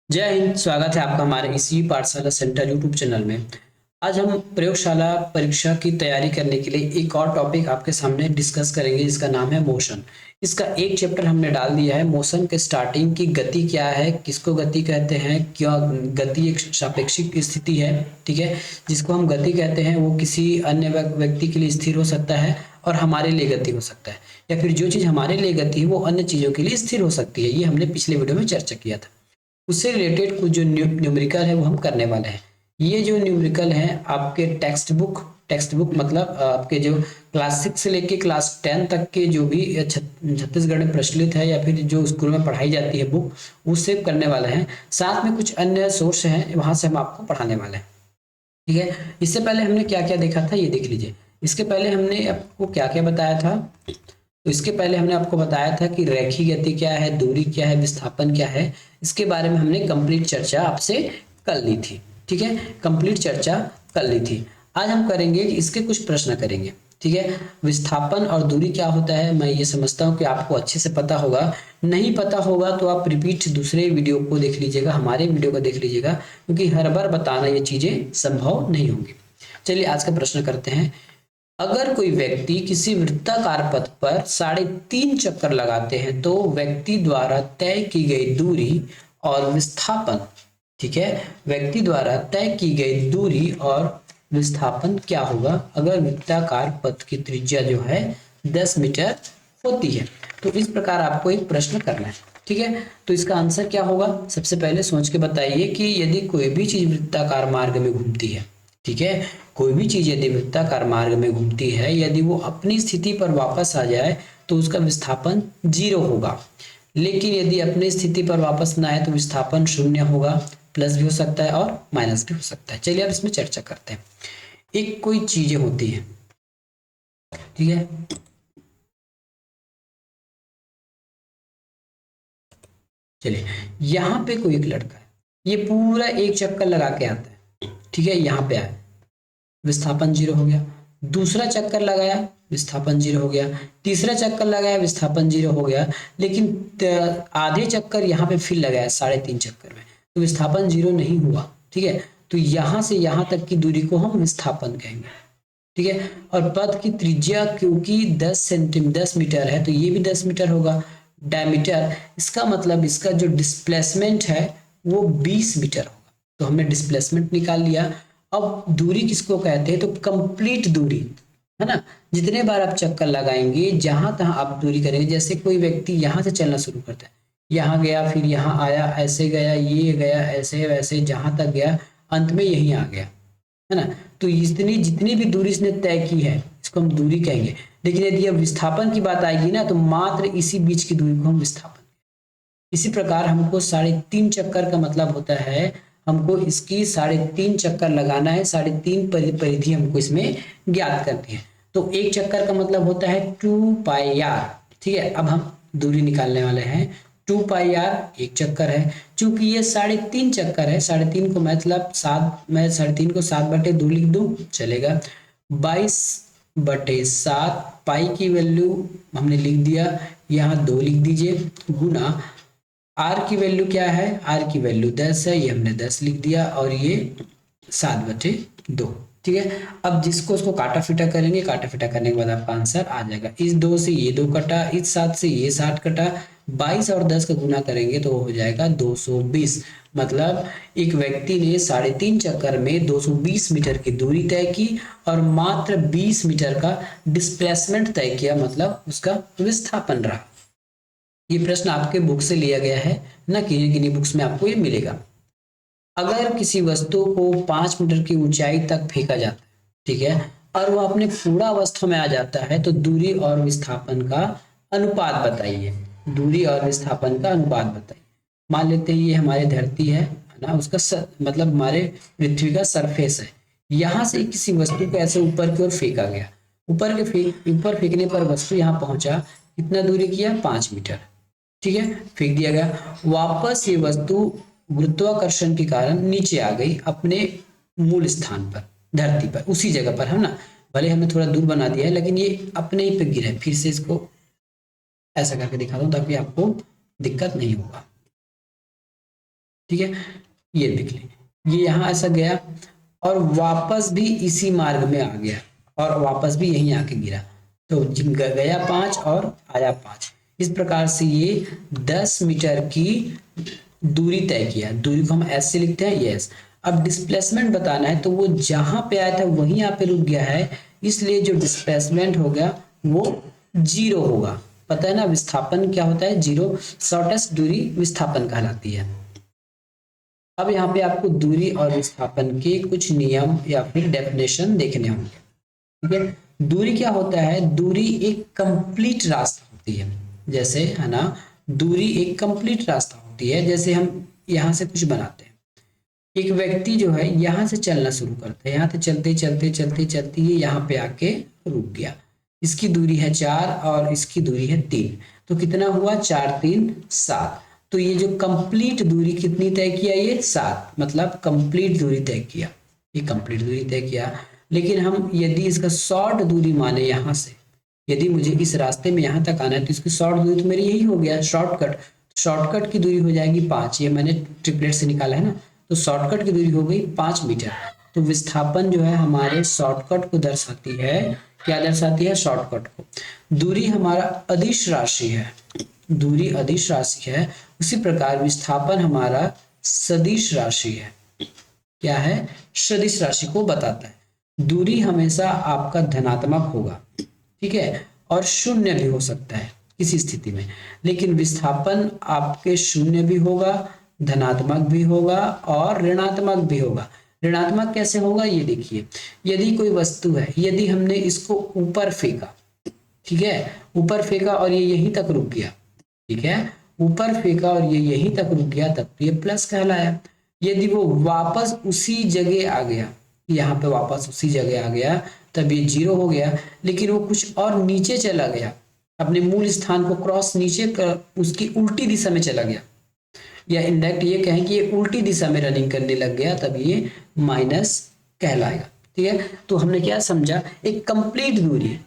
जय हिंद। स्वागत है आपका हमारे इसी पाठशाला सेंटर यूट्यूब चैनल में। आज हम प्रयोगशाला परीक्षा की तैयारी करने के लिए एक और टॉपिक आपके सामने डिस्कस करेंगे जिसका नाम है मोशन। इसका एक चैप्टर हमने डाल दिया है। मोशन के स्टार्टिंग की गति क्या है, किसको गति कहते हैं, क्या गति एक सापेक्षिक स्थिति है, ठीक है। जिसको हम गति कहते हैं वो किसी अन्य व्यक्ति के लिए स्थिर हो सकता है और हमारे लिए गति हो सकता है, या फिर जो चीज हमारे लिए गति है वो अन्य चीजों के लिए स्थिर हो सकती है। ये हमने पिछले वीडियो में चर्चा किया था। उससे रिलेटेड कुछ जो न्यूमेरिकल है वो हम करने वाले हैं। ये जो न्यूमेरिकल है आपके टेक्स्ट बुक मतलब आपके जो क्लास 6 से लेके क्लास 10 तक के जो भी छत्तीसगढ़ में प्रचलित है या फिर जो स्कूल में पढ़ाई जाती है बुक, उससे करने वाले हैं। साथ में कुछ अन्य सोर्स हैं, वहां से हम आपको पढ़ाने वाले हैं, ठीक है। इससे पहले हमने क्या क्या देखा था ये देख लीजिए। इसके पहले हमने आपको क्या क्या बताया था। तो इसके पहले हमने आपको बताया था कि रेखीय गति क्या है, दूरी क्या है, विस्थापन क्या है। इसके बारे में हमने कंप्लीट चर्चा आपसे कर ली थी, ठीक है। कंप्लीट चर्चा कर ली थी। आज हम करेंगे कि इसके कुछ प्रश्न करेंगे, ठीक है। विस्थापन और दूरी क्या होता है, मैं ये समझता हूँ कि आपको अच्छे से पता होगा। नहीं पता होगा तो आप रिपीट दूसरे वीडियो को देख लीजिएगा, हमारे वीडियो को देख लीजिएगा, क्योंकि हर बार बताना ये चीजें संभव नहीं होंगी। चलिए आज का प्रश्न करते हैं। अगर कोई व्यक्ति किसी वृत्ताकार पथ पर 3.5 चक्कर लगाते हैं तो व्यक्ति द्वारा तय की गई दूरी और विस्थापन, ठीक है, व्यक्ति द्वारा तय की गई दूरी और विस्थापन क्या होगा अगर वृत्ताकार पथ की त्रिज्या जो है 10 मीटर होती है। तो इस प्रकार आपको एक प्रश्न करना है, ठीक है। तो इसका आंसर क्या होगा, सबसे पहले सोच के बताइए कि यदि कोई भी चीज वृत्ताकार मार्ग में घूमती है, ठीक है, कोई भी चीज यदि वृत्ताकार मार्ग में घूमती है, यदि वो अपनी स्थिति पर वापस आ जाए तो उसका विस्थापन 0 होगा। लेकिन यदि अपनी स्थिति पर वापस ना आए तो विस्थापन 0 होगा, प्लस भी हो सकता है और माइनस भी हो सकता है। चलिए अब इसमें चर्चा करते हैं। एक कोई चीजें होती है, ठीक है, चलिए यहाँ पे कोई एक लड़का है, ये पूरा एक चक्कर लगा के आता है, ठीक है, यहाँ पे आया, विस्थापन 0 हो गया। दूसरा चक्कर लगाया, विस्थापन 0 हो गया। तीसरा चक्कर लगाया, विस्थापन 0 हो गया। लेकिन आधे चक्कर यहाँ पे फिर लगाया 3.5 चक्कर में, तो विस्थापन 0 नहीं हुआ, ठीक है। तो यहाँ से यहाँ तक की दूरी को हम विस्थापन कहेंगे, ठीक है। और पथ की त्रिज्या क्योंकि 10 मीटर है तो ये भी 10 मीटर होगा। डायमीटर, इसका मतलब इसका जो डिस्प्लेसमेंट है वो 20 मीटर होगा। तो हमने डिस्प्लेसमेंट निकाल लिया। अब दूरी किसको कहते हैं, तो कंप्लीट दूरी, है ना। जितने बार आप चक्कर लगाएंगे जहां तहां आप दूरी करेंगे, जैसे कोई व्यक्ति यहाँ से चलना शुरू करता है, यहाँ गया फिर यहाँ आया, ऐसे गया, ये गया, ऐसे वैसे जहां तक गया, अंत में यहीं आ गया, है ना। तो इतनी जितनी भी दूरी इसने तय की है इसको हम दूरी कहेंगे। लेकिन यदि अब विस्थापन की बात आएगी ना तो मात्र इसी बीच की दूरी को हम विस्थापन। इसी प्रकार हमको 3.5 चक्कर का मतलब होता है हमको इसकी 3.5 चक्कर लगाना है, 3.5 परिधि हमको इसमें ज्ञात करनी है। तो एक चक्कर का मतलब होता है 2πr, ठीक है। अब हम दूरी निकालने वाले हैं। 2πr एक चक्कर है, चूंकि ये 3.5 चक्कर है, 3.5 को मतलब 7, मैं 3.5 को 7/2 लिख दूं चलेगा। 22/7 पाई की वैल्यू हमने लिख दिया, यहाँ 2 लिख दीजिए, गुना आर की वैल्यू क्या है, आर की वैल्यू 10 है, ये हमने 10 लिख दिया, और ये 7/2, ठीक है। अब जिसको उसको काटा फीटा करेंगे, काटा फीटा करने के बाद आपका आंसर आ जाएगा। इस 2 से ये 2 कटा, इस 7 से ये 7 कटा, 22 और 10 का गुना करेंगे तो हो जाएगा 220। मतलब एक व्यक्ति ने 3.5 चक्कर में 220 मीटर की दूरी तय की और मात्र 20 मीटर का डिस्प्लेसमेंट तय किया, मतलब उसका विस्थापन रहा। ये प्रश्न आपके बुक से लिया गया है ना, किन्हीं किन्हीं बुक्स में आपको ये मिलेगा। अगर किसी वस्तु को 5 मीटर की ऊंचाई तक फेंका जाता है, ठीक है, और वो अपने पूरा अवस्था में आ जाता है तो दूरी और विस्थापन का अनुपात बताइए। दूरी और विस्थापन का अनुपात बताइए। मान लेते हैं ये हमारी धरती है ना, उसका मतलब हमारे पृथ्वी का सरफेस है। यहाँ से किसी वस्तु को ऐसे ऊपर की ओर फेंका गया, ऊपर फेंकने पर वस्तु यहाँ पहुंचा, कितना दूरी किया, 5 मीटर, ठीक है, फेंक दिया गया। वापस ये वस्तु गुरुत्वाकर्षण के कारण नीचे आ गई अपने मूल स्थान पर, धरती पर, उसी जगह पर, है ना। भले हमने थोड़ा दूर बना दिया है लेकिन ये अपने ही पे गिरा है। फिर से इसको ऐसा करके दिखा दूं ताकि आपको दिक्कत नहीं होगा। ठीक है, ये देख लीजिए, ये यहाँ ऐसा गया और वापस भी इसी मार्ग में आ गया और वापस भी यहीं आके गिरा, तो गया 5 और आया 5। इस प्रकार से ये 10 मीटर की दूरी तय किया। दूरी को हम एस से लिखते हैं, यस। अब डिस्प्लेसमेंट बताना है, तो वो जहां पे आया था वहीं यहाँ पे रुक गया है, इसलिए जो डिस्प्लेसमेंट हो गया वो 0 होगा। पता है ना विस्थापन क्या होता है, 0। शॉर्टेस्ट दूरी विस्थापन कहलाती है। अब यहाँ पे आपको दूरी और विस्थापन के कुछ नियम या फिर डेफिनेशन देखने होंगे। ठीक है, दूरी क्या होता है, दूरी एक कंप्लीट रास्ता होती है। जैसे है ना, दूरी एक कंप्लीट रास्ता होती है। जैसे हम यहाँ से कुछ बनाते हैं, एक व्यक्ति जो है यहाँ से चलना शुरू करता है, यहाँ से चलते चलते चलते चलते ये यहाँ पे आके रुक गया। इसकी दूरी है 4 और इसकी दूरी है 3, तो कितना हुआ, 4 3 7। तो ये जो कंप्लीट दूरी कितनी तय किया, ये 7, मतलब कंप्लीट दूरी तय किया, ये कंप्लीट दूरी तय किया। लेकिन हम यदि इसका शॉर्ट दूरी माने, यहाँ से यदि मुझे इस रास्ते में यहाँ तक आना है तो इसकी शॉर्ट दूरी तो मेरी यही हो गया, शॉर्टकट। शॉर्टकट की दूरी हो जाएगी 5, ये मैंने ट्रिपलेट से निकाला है ना, तो शॉर्टकट की दूरी हो गई 5 मीटर। तो विस्थापन जो है हमारे शॉर्टकट को दर्शाती है, क्या दर्शाती है, शॉर्टकट को। दूरी हमारा अदिश राशि है, दूरी अदिश राशि है। उसी प्रकार विस्थापन हमारा सदिश राशि है। क्या है, सदिश राशि को बताता है। दूरी हमेशा आपका धनात्मक होगा, ठीक है, और शून्य भी हो सकता है किसी स्थिति में, लेकिन विस्थापन आपके शून्य भी होगा, धनात्मक भी होगा और ऋणात्मक भी होगा। ऋणात्मक कैसे होगा, ये देखिए, यदि कोई वस्तु है, यदि हमने इसको ऊपर फेंका, ठीक है, ऊपर फेंका और ये यहीं तक रुक गया, ठीक है, ऊपर फेंका और ये यहीं तक रुक गया, तब तो ये प्लस कहलाया। यदि वो वापस उसी जगह आ गया, यहाँ पे वापस उसी जगह आ गया, तब ये 0 हो गया। लेकिन वो कुछ और नीचे चला गया, अपने मूल स्थान को क्रॉस नीचे कर उसकी उल्टी दिशा में चला गया, या इनडायरेक्ट ये कहें कि ये उल्टी दिशा में रनिंग करने लग गया, तब ये माइनस कहलाएगा। ठीक है, तो हमने क्या समझा, एक कंप्लीट दूरी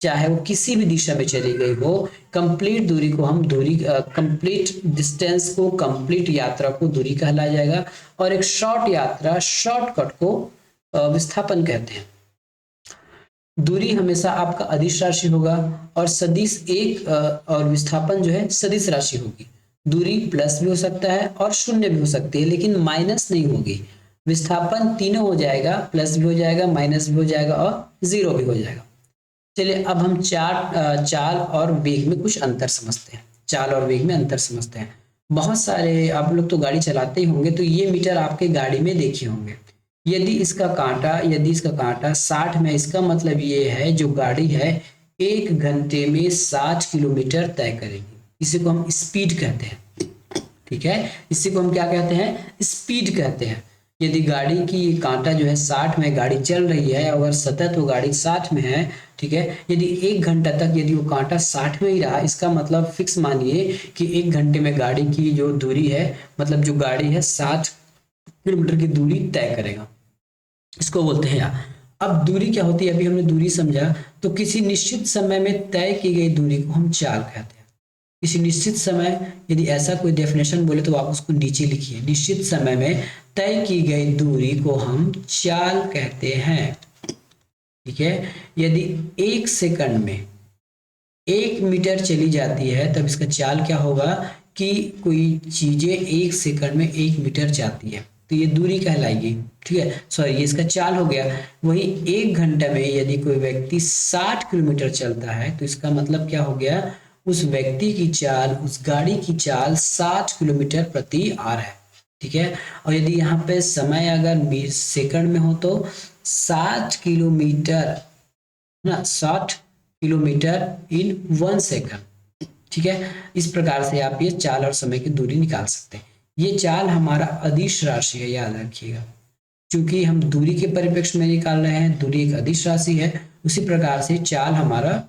चाहे वो किसी भी दिशा में चली गई हो, कंप्लीट दूरी को हम दूरी, कंप्लीट डिस्टेंस को, कंप्लीट यात्रा को दूरी कहलाया जाएगा, और एक शॉर्ट यात्रा, शॉर्टकट को विस्थापन कहते हैं। दूरी हमेशा आपका अदिश राशि होगा और सदिश एक और विस्थापन जो है सदिश राशि होगी। दूरी प्लस भी हो सकता है और शून्य भी हो सकती है, लेकिन माइनस नहीं होगी। विस्थापन तीनों हो जाएगा, प्लस भी हो जाएगा, माइनस भी हो जाएगा और 0 भी हो जाएगा। चलिए अब हम चाल और वेग में कुछ अंतर समझते हैं। चाल और वेग में अंतर समझते हैं। बहुत सारे आप लोग तो गाड़ी चलाते ही होंगे, तो ये मीटर आपके गाड़ी में देखे होंगे। यदि इसका कांटा 60 में, इसका मतलब ये है जो गाड़ी है 1 घंटे में 60 किलोमीटर तय करेगी। इसी को हम स्पीड कहते हैं। ठीक है, इसी को हम क्या कहते हैं, स्पीड कहते हैं। यदि गाड़ी की कांटा जो है 60 में गाड़ी चल रही है, अगर सतत वो गाड़ी 60 में है, ठीक है, यदि 1 घंटा तक यदि वो कांटा 60 में ही रहा, इसका मतलब फिक्स मानिए कि 1 घंटे में गाड़ी की जो दूरी है, मतलब जो गाड़ी है 60 किलोमीटर की दूरी तय करेगा, इसको बोलते हैं यार। अब दूरी क्या होती है, अभी हमने दूरी समझा, तो किसी निश्चित समय में तय की गई दूरी को हम चाल कहते हैं। किसी निश्चित समय, यदि ऐसा कोई डेफिनेशन बोले तो आप उसको नीचे लिखिए। निश्चित समय में तय की गई दूरी को हम चाल कहते हैं। ठीक है, यदि 1 सेकंड में 1 मीटर चली जाती है, तब इसका चाल क्या होगा कि कोई चीजें 1 सेकंड में 1 मीटर जाती है, तो ये दूरी कहलाएगी। ठीक है, सॉरी, ये इसका चाल हो गया। वही 1 घंटे में यदि कोई व्यक्ति 60 किलोमीटर चलता है, तो इसका मतलब क्या हो गया, उस व्यक्ति की चाल, उस गाड़ी की चाल 60 किलोमीटर प्रति आवर है। ठीक है, और यदि यहाँ पे समय अगर सेकंड में हो, तो 60 किलोमीटर ना, 60 किलोमीटर इन 1 सेकंड। ठीक है, इस प्रकार से आप ये चाल और समय की दूरी निकाल सकते हैं। ये चाल हमारा अदिश राशि है, याद रखिएगा। क्योंकि हम दूरी के परिप्रेक्ष्य में निकाल रहे हैं, दूरी एक अदिश राशि है, उसी प्रकार से चाल हमारा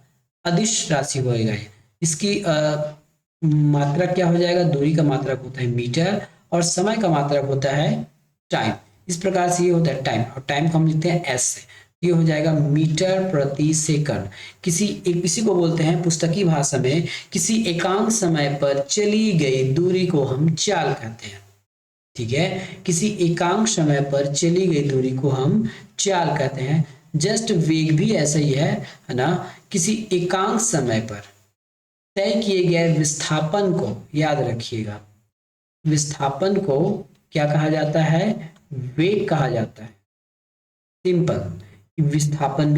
अदिश राशि होएगा। इसकी मात्रक क्या हो जाएगा, दूरी का मात्रक होता है मीटर और समय का मात्रक होता है टाइम। इस प्रकार से ये होता है टाइम, और टाइम को हम लिखते हैं एस से। ये हो जाएगा मीटर प्रति सेकंड। किसी को बोलते हैं पुस्तकी भाषा में, किसी एकांक समय पर चली गई दूरी को हम चाल कहते हैं। ठीक है, किसी एकांक समय पर चली गई दूरी को हम चाल कहते हैं। जस्ट वेग भी ऐसा ही है ना, किसी एकांक समय पर तय किए गए विस्थापन को, याद रखिएगा, विस्थापन को क्या कहा जाता है, वेग कहा जाता है। सिंपल, विस्थापन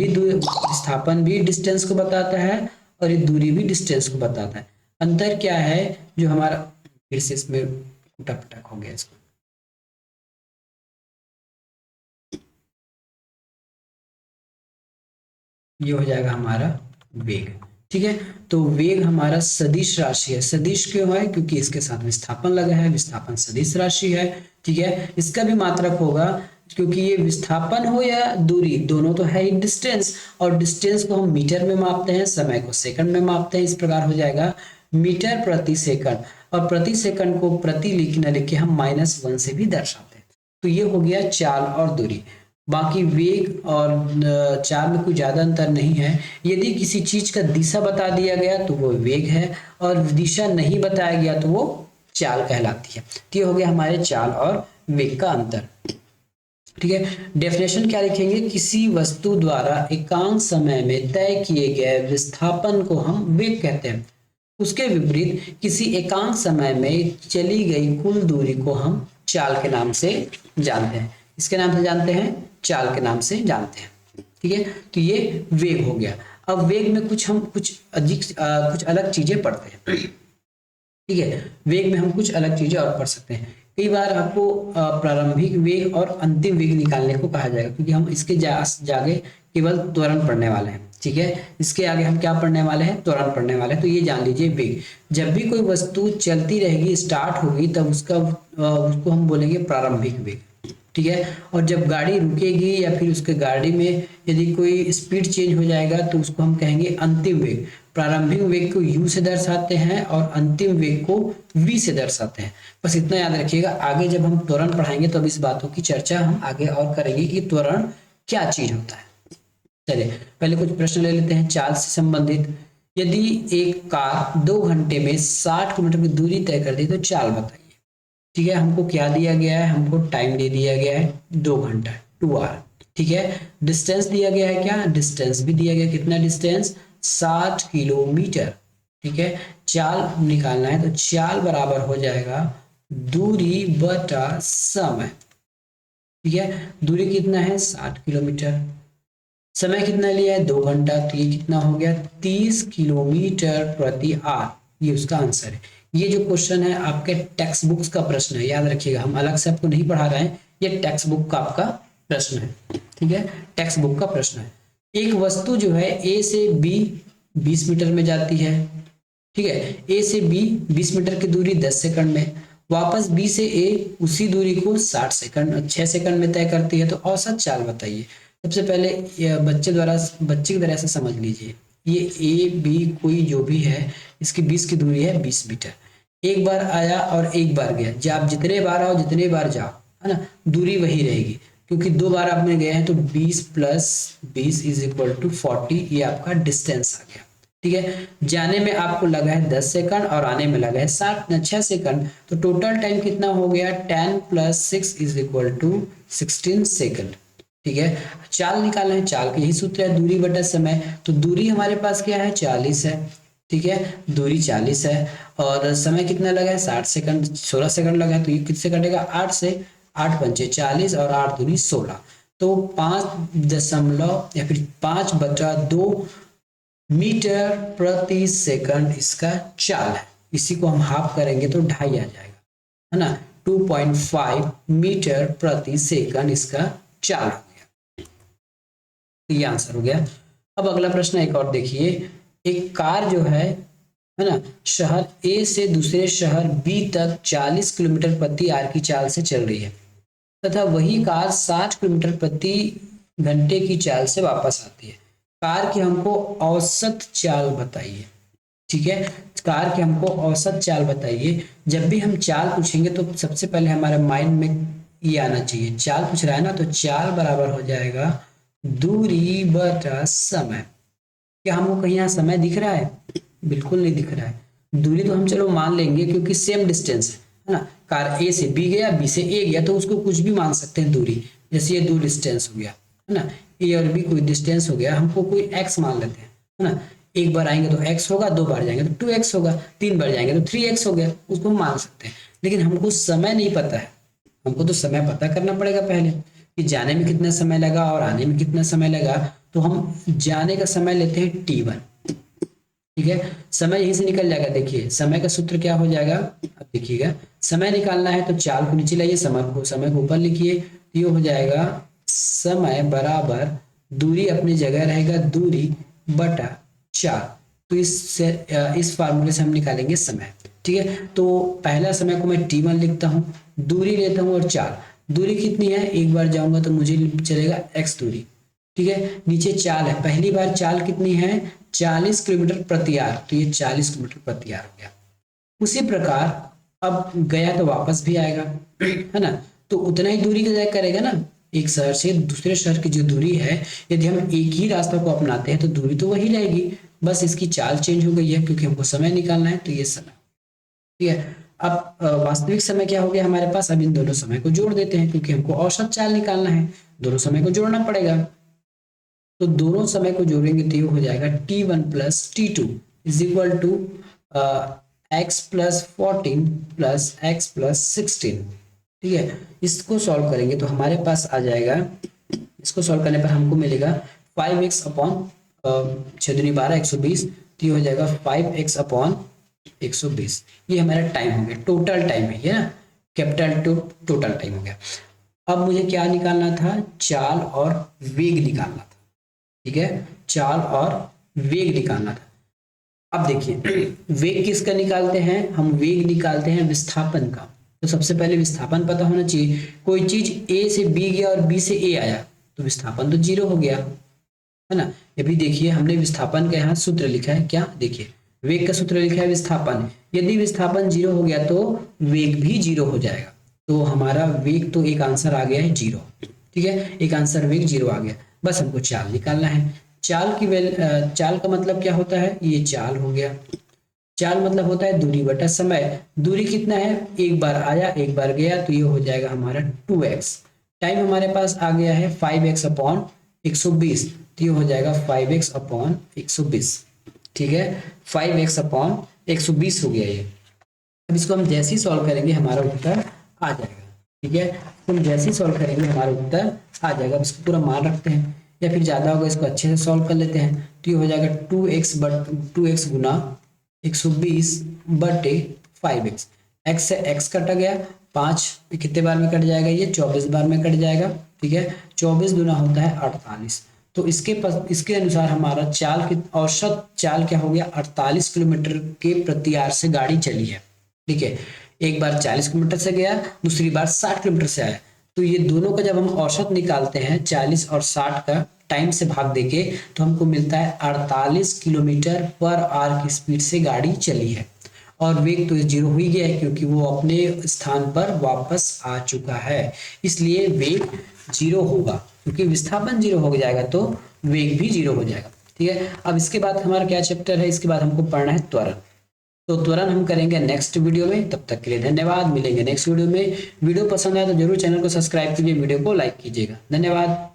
भी डिस्टेंस को बताता है और ये दूरी भी डिस्टेंस को बताता है। अंतर क्या है, जो हमारा, फिर से इसमें टक हो गया इसको, ये हो जाएगा हमारा वेग। ठीक है, तो वेग हमारा सदिश राशि है। सदिश क्यों है, क्योंकि इसके साथ विस्थापन लगा है, विस्थापन सदिश राशि है। ठीक है, इसका भी मात्रक होगा, क्योंकि ये विस्थापन हो या दूरी, दोनों तो है ही डिस्टेंस, और डिस्टेंस को हम मीटर में मापते हैं, समय को सेकंड में मापते हैं। इस प्रकार हो जाएगा मीटर प्रति सेकंड, और प्रति सेकंड को प्रति न लिख के हम -1 से भी दर्शाते हैं। तो ये हो गया चाल और दूरी। बाकी वेग और चाल में कोई ज्यादा अंतर नहीं है। यदि किसी चीज का दिशा बता दिया गया तो वो वेग है, और दिशा नहीं बताया गया तो वो चाल कहलाती है। तो ये हो गया हमारे चाल और वेग का अंतर। ठीक है, डेफिनेशन क्या लिखेंगे, किसी वस्तु द्वारा एकांक समय में तय किए गए विस्थापन को हम वेग कहते हैं। उसके विपरीत किसी एकांक समय में चली गई कुल दूरी को हम चाल के नाम से जानते हैं। इसके नाम से जानते हैं, चाल के नाम से जानते हैं। ठीक है, तो ये वेग हो गया। अब वेग में कुछ अलग चीजें पढ़ते हैं। ठीक है, वेग में हम कुछ अलग चीजें और पढ़ सकते हैं। कई बार आपको प्रारंभिक वेग और अंतिम वेग निकालने को कहा जाएगा, क्योंकि हम इसके जागे केवल त्वरण पढ़ने वाले हैं। ठीक है, इसके आगे हम क्या पढ़ने वाले हैं, त्वरण पढ़ने वाले हैं। तो ये जान लीजिए, वेग, जब भी कोई वस्तु चलती रहेगी, स्टार्ट होगी, तब उसको हम बोलेंगे प्रारंभिक वेग। ठीक है, और जब गाड़ी रुकेगी या फिर उसके गाड़ी में यदि कोई स्पीड चेंज हो जाएगा तो उसको हम कहेंगे अंतिम वेग। प्रारंभिक वेग को u से दर्शाते हैं और अंतिम वेग को v से दर्शाते हैं। बस इतना याद रखिएगा, आगे जब हम त्वरण पढ़ाएंगे तो अब इस बातों की चर्चा हम आगे और करेंगे कि त्वरण क्या चीज होता है। चलिए पहले कुछ प्रश्न ले लेते हैं चाल से संबंधित। यदि एक कार 2 घंटे में 60 किलोमीटर की दूरी तय कर दी तो चाल बताइए। ठीक है, हमको क्या दिया गया है, हमको टाइम दे दिया गया है 2 घंटा, 2 आवर। ठीक है, डिस्टेंस दिया गया है, क्या डिस्टेंस भी दिया गया, कितना डिस्टेंस, 60 किलोमीटर। ठीक है, चाल निकालना है तो चाल बराबर हो जाएगा दूरी बटा समय। ठीक है, दूरी कितना है, 60 किलोमीटर, समय कितना लिया है, 2 घंटा, तो ये कितना हो गया, 30 किलोमीटर प्रति आवर। ये उसका आंसर है। ये जो क्वेश्चन है आपके टेक्स्ट बुक्स का प्रश्न है, याद रखिएगा, हम अलग से आपको नहीं पढ़ा रहे हैं, ये टेक्स्ट बुक का आपका प्रश्न है। ठीक है, टेक्स्ट बुक का प्रश्न है। एक वस्तु जो है ए से बी 20 मीटर में जाती है। ठीक है, ए से बी 20 मीटर की दूरी 10 सेकंड में, वापस बी से ए उसी दूरी को 6 सेकंड में तय करती है, तो औसत चाल बताइए। सबसे पहले बच्चे की तरह से समझ लीजिए, ये ए बी कोई जो भी है, इसकी 20 की दूरी है 20 मीटर। एक बार आया और एक बार गया, जब आप जितने बार आओ जितने बार जाओ, है ना, दूरी वही रहेगी, क्योंकि 2 बार आपने गए हैं तो 20 + 20 = 40, ये आपका डिस्टेंस आ गया। ठीक है, जाने में आपको लगा है 10 सेकंड और आने में लगा है 6 सेकंड, तो टोटल टाइम कितना हो गया, 10 + 6 = 16 सेकंड। ठीक है, चाल निकालना है, चाल का यही सूत्र है, दूरी बटा समय। तो दूरी हमारे पास क्या है, 40 है। ठीक है, दूरी 40 है और समय कितना लगा है, 60 सेकंड, 16 सेकंड लगा है, तो ये किससे कटेगा, 8 से, 8 पंचे 40 और 8 दूनी 16, तो 5.2 मीटर प्रति सेकंड इसका चाल है। इसी को हम हाफ करेंगे तो 2.5 आ जाएगा, है ना, 2.5 मीटर प्रति सेकंड इसका चाल हो गया। ये आंसर हो गया। अब अगला प्रश्न एक और देखिए, एक कार जो है ना, शहर ए से दूसरे शहर बी तक 40 किलोमीटर प्रति आवर की चाल से चल रही है, तथा वही कार 60 किलोमीटर प्रति घंटे की चाल से वापस आती है। कार की हमको औसत चाल बताइए। ठीक है, कार की हमको औसत चाल बताइए। जब भी हम चाल पूछेंगे तो सबसे पहले हमारे माइंड में ये आना चाहिए, चाल पूछ रहा है ना, तो चाल बराबर हो जाएगा दूरी बटा समय। क्या हमको कहीं यहाँ समय दिख रहा है, बिल्कुल नहीं दिख रहा है। दूरी तो हम चलो मान लेंगे क्योंकि सेम डिस्टेंस है ना। कार ए से बी गया, बी से ए गया, तो उसको कुछ भी मान सकते हैं दूरी। जैसे ये दूर डिस्टेंस हो गया, है ना, ए और बी कोई डिस्टेंस हो गया, हमको कोई एक्स मान लेते हैं, है ना। एक बार आएंगे तो एक्स होगा, दो बार जाएंगे तो 2x होगा, तीन बार जाएंगे तो 3x हो गया, उसको हम मान सकते हैं। लेकिन हमको समय नहीं पता है, हमको तो समय पता करना पड़ेगा पहले कि जाने में कितना समय लगा और आने में कितना समय लगा। तो हम जाने का समय लेते हैं t1, ठीक है। समय यहीं से निकल जाएगा, देखिए समय का सूत्र क्या हो जाएगा, अब देखिएगा, समय निकालना है तो चाल को नीचे लाइए, समय को ऊपर लिखिए, तो ये हो जाएगा समय बराबर दूरी अपनी जगह रहेगा, दूरी बटा चाल। तो इस फार्मूले से हम निकालेंगे समय, ठीक है। तो पहला समय को मैं t1 लिखता हूँ, दूरी लेता हूँ और चाल, दूरी कितनी है, एक बार जाऊंगा तो मुझे चलेगा x दूरी, ठीक है। नीचे चाल है, पहली बार चाल कितनी है 40 किलोमीटर प्रति आवर, तो ये 40 किलोमीटर प्रति आवर हो गया। उसी प्रकार अब गया तो वापस भी आएगा, है ना, तो उतना ही दूरी का करेगा ना। एक शहर से दूसरे शहर की जो दूरी है, यदि हम एक ही रास्ता को अपनाते हैं तो दूरी तो वही रहेगी, बस इसकी चाल चेंज हो गई है क्योंकि हमको समय निकालना है, तो ये समय, ठीक है। अब वास्तविक समय क्या हो गया हमारे पास, अब इन दोनों समय को जोड़ देते हैं क्योंकि हमको औसत चाल निकालना है, दोनों समय को जोड़ना पड़ेगा। तो दोनों समय को जोड़ेंगे तो ये हो जाएगा t1 plus t2 is equal to x plus 14 plus x plus 16, ठीक है। इसको सॉल्व करेंगे तो हमारे पास आ जाएगा, इसको सॉल्व करने पर हमको मिलेगा 5x अपॉन 6×12 120, तो ये हो जाएगा 5x अपॉन 120। ये हमारा टाइम हो गया, टोटल टाइम है ये ना, कैपिटल टोटल टाइम हो गया। अब मुझे क्या निकालना था, चाल और वेग निकालना था, ठीक है, चाल और वेग निकालना था। अब देखिए वेग किसका निकालते हैं, हम वेग निकालते हैं विस्थापन का। तो सबसे पहले विस्थापन पता होना चाहिए, कोई चीज A से B गया और B से A आया तो विस्थापन तो 0 हो गया, है ना। अभी देखिए हमने विस्थापन का यहाँ सूत्र लिखा है, क्या देखिए वेग का सूत्र लिखा है विस्थापन, यदि विस्थापन 0 हो गया तो वेग भी 0 हो जाएगा। तो हमारा वेग तो एक आंसर आ गया है 0, ठीक है, एक आंसर वेग 0 आ गया। बस हमको चाल निकालना है, चाल की चाल का मतलब क्या होता है, ये चाल हो गया, चाल मतलब होता है दूरी बटा समय। दूरी कितना है, एक बार आया एक बार गया, तो ये हो जाएगा हमारा 2x। टाइम हमारे पास आ गया है 5x अपॉन 120, तो ये हो जाएगा 5x अपॉन 120, ठीक है, 5x अपॉन 120 हो गया ये। अब इसको हम जैसे ही सॉल्व करेंगे हमारा उत्तर आ जाएगा, ठीक है, हम जैसे ही सॉल्व करेंगे हमारा उत्तर आ जाएगा। अब इसको पूरा मान रखते हैं या फिर ज़्यादा होगा इसको अच्छे से सॉल्व कर लेते हैं, तो ये हो जाएगा 2x गुना 120 बटे 5x, x से x कटा गया, 5 कितने बार में कट जाएगा, ये 24 बार में कट जाएगा, ठीक है, 24 गुना होता है 48। तो इसके अनुसार हमारा चाल की औसत चाल क्या हो गया, 48 किलोमीटर के प्रति आवर से गाड़ी चली है, ठीक है। एक बार 40 किलोमीटर से गया, दूसरी बार 60 किलोमीटर से आया, तो ये दोनों का जब हम औसत निकालते हैं 40 और 60 का टाइम से भाग देके, तो हमको मिलता है 48 किलोमीटर पर आवर की स्पीड से गाड़ी चली है। और वेग तो 0 हो ही गया है क्योंकि वो अपने स्थान पर वापस आ चुका है, इसलिए वेग 0 होगा, क्योंकि विस्थापन 0 हो जाएगा तो वेग भी 0 हो जाएगा, ठीक है। अब इसके बाद हमारा क्या चैप्टर है, इसके बाद हमको पढ़ना है त्वरण। तो तुरंत हम करेंगे नेक्स्ट वीडियो में, तब तक के लिए धन्यवाद, मिलेंगे नेक्स्ट वीडियो में। वीडियो पसंद आए तो जरूर चैनल को सब्सक्राइब कीजिए, वीडियो को लाइक कीजिएगा, धन्यवाद।